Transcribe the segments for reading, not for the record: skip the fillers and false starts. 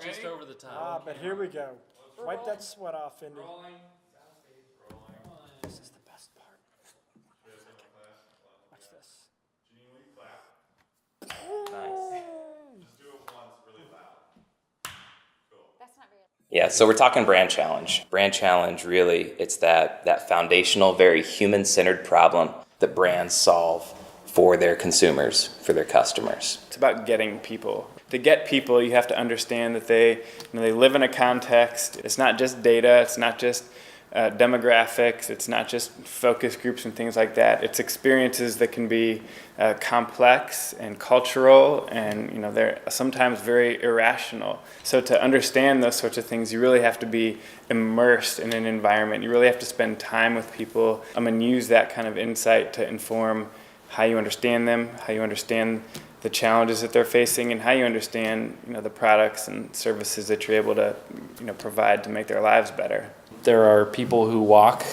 just over the top. But here we go. Wipe that sweat off, Indy. This is the best part. Watch this. Nice. Just do it once really loud. Cool. That's not real. Yeah, so we're talking brand challenge. Brand challenge, really, it's that foundational, very human-centered problem that brands solve for their consumers, for their customers. It's about getting people. To get people, you have to understand that they live in a context. It's not just data. It's not just demographics. It's not just focus groups and things like that. It's experiences that can be complex and cultural, and they're sometimes very irrational. So to understand those sorts of things, you really have to be immersed in an environment. You really have to spend time with people and use that kind of insight to inform how you understand them, how you understand the challenges that they're facing, and how you understand the products and services that you're able to provide to make their lives better. There are people who walk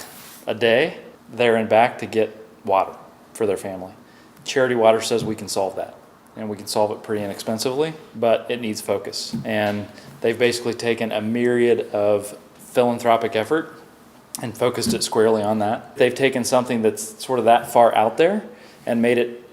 a day there and back to get water for their family. Charity Water says we can solve that, and we can solve it pretty inexpensively, but it needs focus. And they've basically taken a myriad of philanthropic effort and focused it squarely on that. They've taken something that's sort of that far out there and made it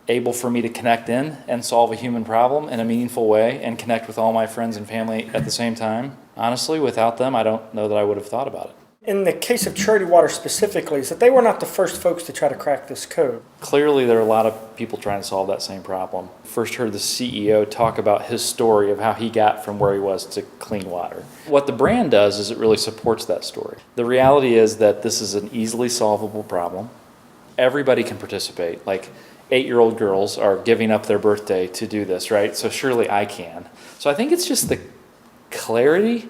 able for me to connect in and solve a human problem in a meaningful way and connect with all my friends and family at the same time. Honestly, without them, I don't know that I would have thought about it. In the case of Charity Water specifically, is that they were not the first folks to try to crack this code. Clearly, there are a lot of people trying to solve that same problem. First heard the CEO talk about his story of how he got from where he was to clean water. What the brand does is it really supports that story. The reality is that this is an easily solvable problem. Everybody can participate. Like 8-year-old girls are giving up their birthday to do this, right? So surely I can. So I think it's just the clarity,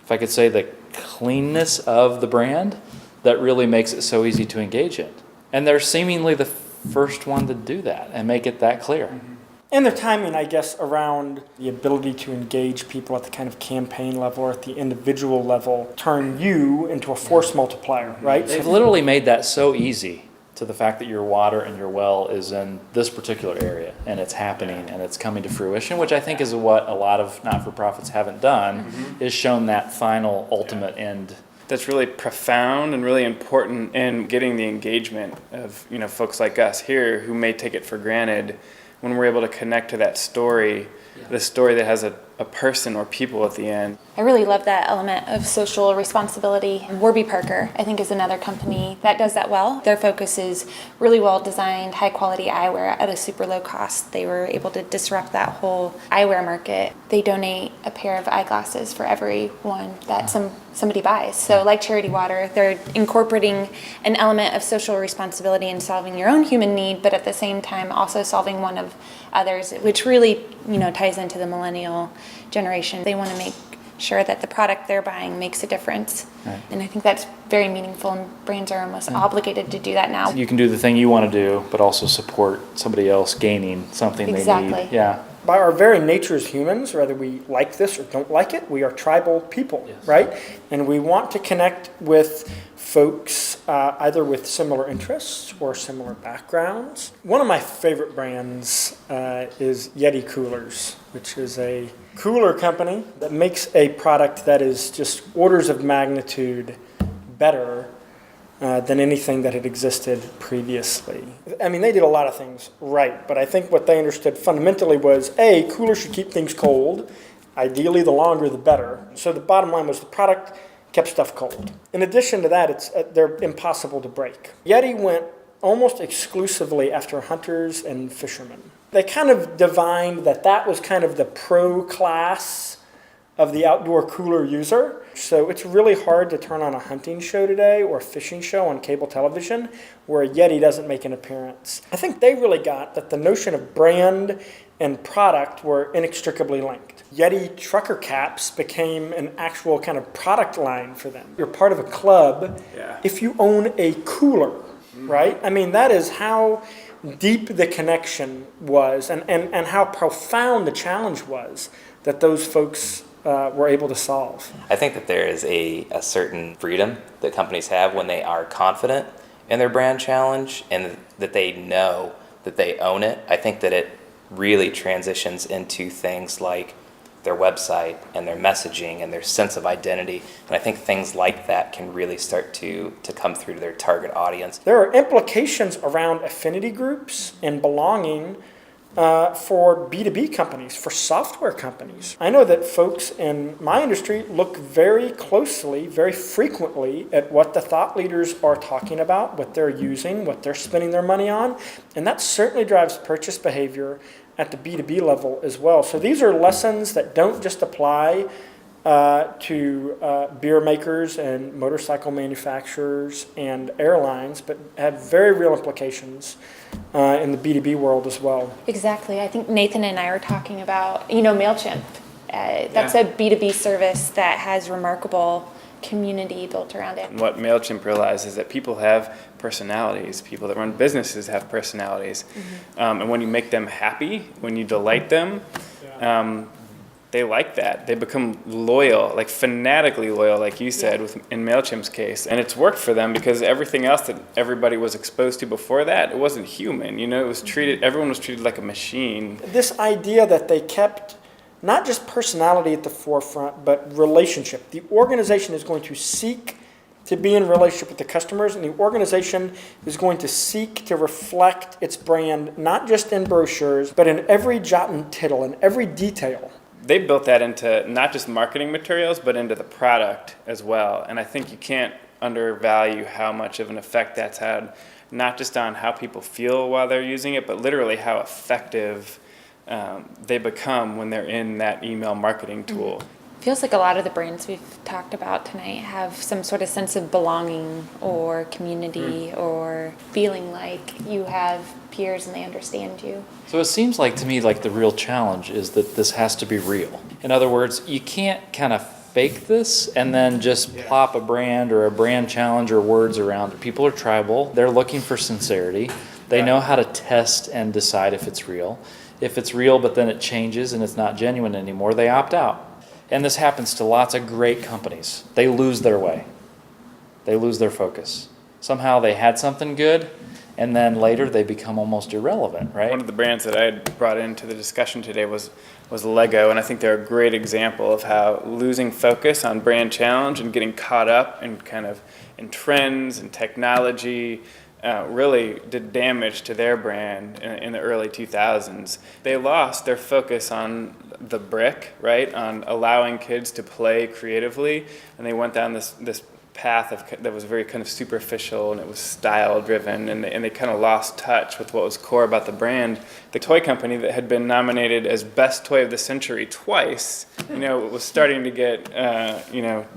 if I could say the cleanness of the brand, that really makes it so easy to engage in. And they're seemingly the first one to do that and make it that clear. Mm-hmm. And their timing, I guess, around the ability to engage people at the kind of campaign level or at the individual level, turn you into a force multiplier, right? They've literally made that so easy to the fact that your water and your well is in this particular area, and it's happening and it's coming to fruition, which I think is what a lot of not-for-profits haven't done, is shown that final ultimate end. That's really profound and really important in getting the engagement of folks like us here who may take it for granted when we're able to connect to that story, the story that has a person or people at the end. I really love that element of social responsibility. Warby Parker, I think, is another company that does that well. Their focus is really well designed, high quality eyewear at a super low cost. They were able to disrupt that whole eyewear market. They donate a pair of eyeglasses for every one that somebody buys. So like Charity Water, they're incorporating an element of social responsibility in solving your own human need, but at the same time also solving one of others, which really ties into the millennial generation. They want to make sure that the product they're buying makes a difference. Right. And I think that's very meaningful, and brands are almost obligated to do that now. You can do the thing you want to do, but also support somebody else gaining something they need. Yeah. By our very nature as humans, whether we like this or don't like it, we are tribal people, right? And we want to connect with folks either with similar interests or similar backgrounds. One of my favorite brands is Yeti Coolers, which is a cooler company that makes a product that is just orders of magnitude better than anything that had existed previously. I mean, they did a lot of things right, but I think what they understood fundamentally was, A, coolers should keep things cold. Ideally, the longer, the better. So the bottom line was the product kept stuff cold. In addition to that, they're impossible to break. Yeti went almost exclusively after hunters and fishermen. They kind of divined that was kind of the pro class of the outdoor cooler user. So it's really hard to turn on a hunting show today or a fishing show on cable television where a Yeti doesn't make an appearance. I think they really got that the notion of brand and product were inextricably linked. Yeti trucker caps became an actual kind of product line for them. You're part of a club if you own a cooler, right? I mean, that is how deep the connection was and how profound the challenge was that those folks were able to solve. I think that there is a certain freedom that companies have when they are confident in their brand challenge and that they know that they own it. I think that it really transitions into things like their website and their messaging and their sense of identity. And I think things like that can really start to come through to their target audience. There are implications around affinity groups and belonging for B2B companies, for software companies. I know that folks in my industry look very closely, very frequently at what the thought leaders are talking about, what they're using, what they're spending their money on, and that certainly drives purchase behavior at the B2B level as well. So these are lessons that don't just apply to beer makers and motorcycle manufacturers and airlines, but have very real implications in the B2B world as well. Exactly. I think Nathan and I were talking about, MailChimp. That's a B2B service that has remarkable community built around it. And what MailChimp realizes is that people have personalities. People that run businesses have personalities. And when you make them happy, when you delight them, they like that. They become loyal, like fanatically loyal, like you said, in MailChimp's case. And it's worked for them because everything else that everybody was exposed to before that, it wasn't human. It was treated, everyone was treated like a machine. This idea that they kept not just personality at the forefront, but relationship. The organization is going to seek to be in relationship with the customers, and the organization is going to seek to reflect its brand, not just in brochures, but in every jot and tittle, in every detail. They built that into not just marketing materials, but into the product as well. And I think you can't undervalue how much of an effect that's had, not just on how people feel while they're using it, but literally how effective they become when they're in that email marketing tool. Feels like a lot of the brands we've talked about tonight have some sort of sense of belonging or community or feeling like you have peers and they understand you. So it seems like to me like the real challenge is that this has to be real. In other words, you can't kind of fake this and then just plop a brand or a brand challenge or words around it. People are tribal. They're looking for sincerity. They know how to test and decide if it's real. If it's real but then it changes and it's not genuine anymore, they opt out. And this happens to lots of great companies. They lose their way. They lose their focus. Somehow they had something good, and then later they become almost irrelevant, right? One of the brands that I had brought into the discussion today was Lego, and I think they're a great example of how losing focus on brand challenge and getting caught up in kind of in trends and technology really did damage to their brand in the early 2000s. They lost their focus on the brick, right, on allowing kids to play creatively, and they went down this path that was very kind of superficial, and it was style driven, and they kind of lost touch with what was core about the brand. The toy company that had been nominated as best toy of the century twice, was starting to get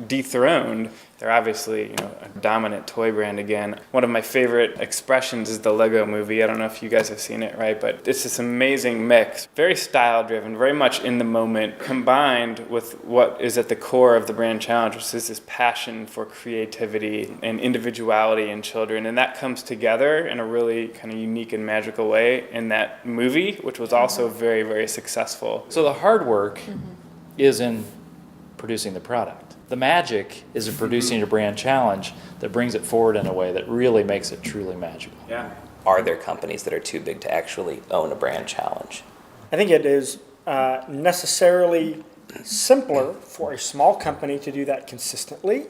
dethroned. They're obviously, a dominant toy brand again. One of my favorite expressions is the Lego movie. I don't know if you guys have seen it, right? But it's this amazing mix, very style-driven, very much in the moment, combined with what is at the core of the brand challenge, which is this passion for creativity and individuality in children. And that comes together in a really kind of unique and magical way in that movie, which was also very, very successful. So the hard work is in producing the product. The magic is in producing a brand challenge that brings it forward in a way that really makes it truly magical. Yeah. Are there companies that are too big to actually own a brand challenge? I think it is necessarily simpler for a small company to do that consistently,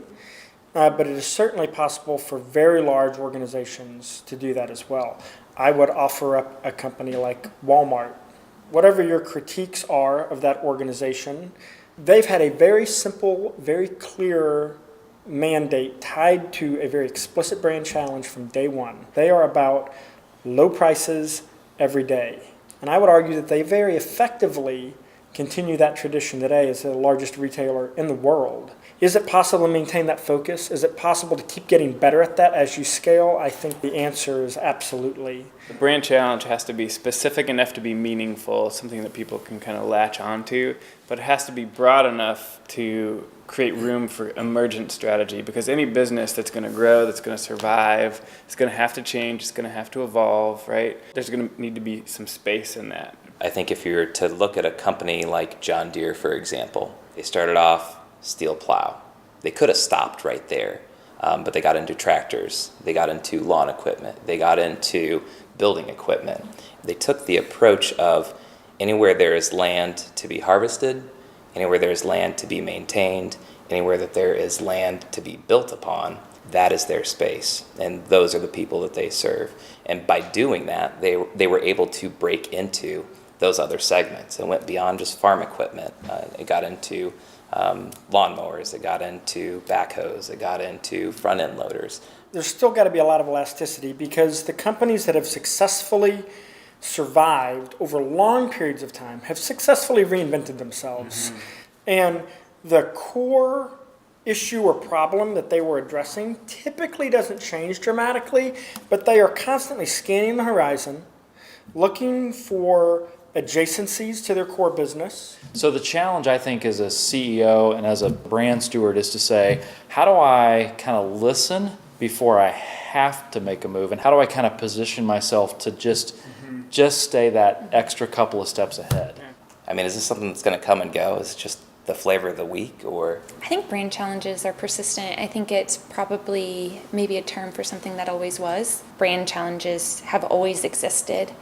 but it is certainly possible for very large organizations to do that as well. I would offer up a company like Walmart. Whatever your critiques are of that organization, they've had a very simple, very clear mandate tied to a very explicit brand challenge from day one. They are about low prices every day. And I would argue that they very effectively continue that tradition today as the largest retailer in the world. Is it possible to maintain that focus? Is it possible to keep getting better at that as you scale? I think the answer is absolutely. The brand challenge has to be specific enough to be meaningful, something that people can kind of latch onto, but it has to be broad enough to create room for emergent strategy, because any business that's going to grow, that's going to survive, it's going to have to change, it's going to have to evolve, right? There's going to need to be some space in that. I think if you were to look at a company like John Deere, for example, they started off steel plow. They could have stopped right there, but they got into tractors, they got into lawn equipment, they got into building equipment. They took the approach of anywhere there is land to be harvested, anywhere there's land to be maintained, anywhere that there is land to be built upon, that is their space, and those are the people that they serve. And by doing that, they were able to break into those other segments and went beyond just farm equipment. It got into lawnmowers, it got into backhoes, it got into front-end loaders. There's still got to be a lot of elasticity because the companies that have successfully survived over long periods of time have successfully reinvented themselves. And the core issue or problem that they were addressing typically doesn't change dramatically, but they are constantly scanning the horizon, looking for adjacencies to their core business. So the challenge, I think, as a CEO and as a brand steward is to say, how do I kind of listen before I have to make a move? And how do I kind of position myself to just stay that extra couple of steps ahead? I mean, is this something that's going to come and go? Is it just the flavor of the week, or? I think brand challenges are persistent. I think it's probably maybe a term for something that always was. Brand challenges have always existed.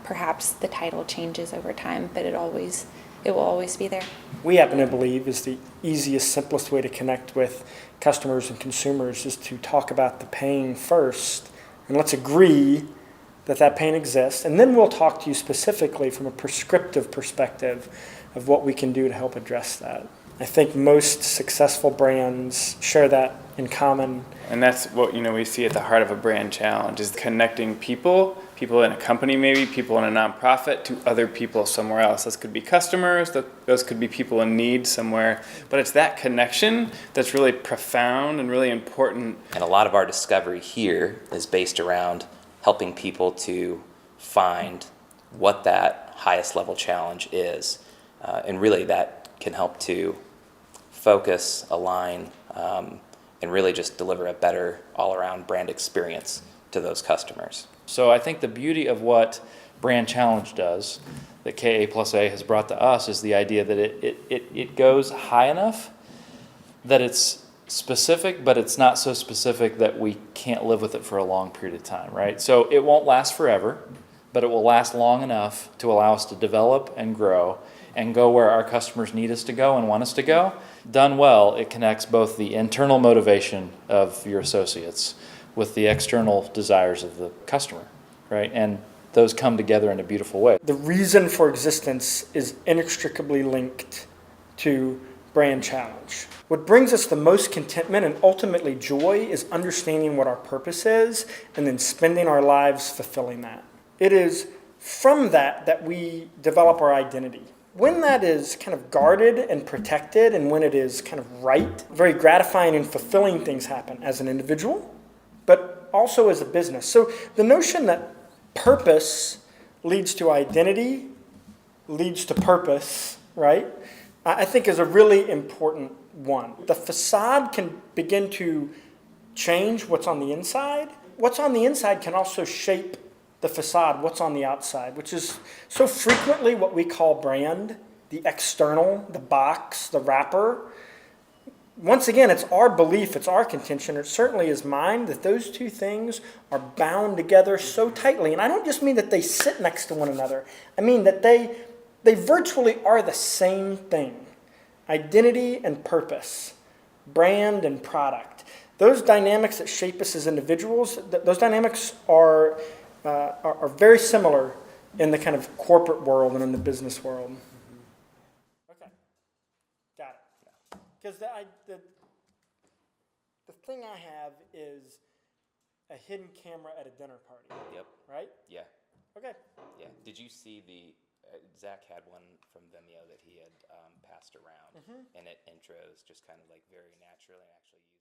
Perhaps the title changes over time, but it will always be there. We happen to believe is the easiest, simplest way to connect with customers and consumers is to talk about the pain first, and let's agree that pain exists, and then we'll talk to you specifically from a prescriptive perspective of what we can do to help address that. I think most successful brands share that in common. And that's what we see at the heart of a brand challenge is connecting people in a company maybe, people in a nonprofit to other people somewhere else. Those could be customers, those could be people in need somewhere. But it's that connection that's really profound and really important. And a lot of our discovery here is based around helping people to find what that highest level challenge is. And really that can help to focus, align, and really just deliver a better all-around brand experience to those customers. So I think the beauty of what Brand Challenge does, that KA+A has brought to us, is the idea that it goes high enough that it's specific, but it's not so specific that we can't live with it for a long period of time, right? So it won't last forever, but it will last long enough to allow us to develop and grow and go where our customers need us to go and want us to go. Done well, it connects both the internal motivation of your associates with the external desires of the customer, right? And those come together in a beautiful way. The reason for existence is inextricably linked to brand challenge. What brings us the most contentment and ultimately joy is understanding what our purpose is and then spending our lives fulfilling that. It is from that we develop our identity. When that is kind of guarded and protected and when it is kind of right, very gratifying and fulfilling things happen as an individual, but also as a business. So the notion that purpose leads to identity, leads to purpose, right, I think is a really important one. The facade can begin to change what's on the inside. What's on the inside can also shape the facade, what's on the outside, which is so frequently what we call brand, the external, the box, the wrapper. Once again, it's our belief, it's our contention, it certainly is mine, that those two things are bound together so tightly. And I don't just mean that they sit next to one another. I mean that they virtually are the same thing. Identity and purpose, brand and product. Those dynamics that shape us as individuals, those dynamics are very similar in the kind of corporate world and in the business world. Okay, got it. Because the thing I have is a hidden camera at a dinner party. Yep. Right? Yeah. Okay. Yeah. Did you see Zach had one from Vimeo that he had passed around, and it intros just kind of like very naturally and actually used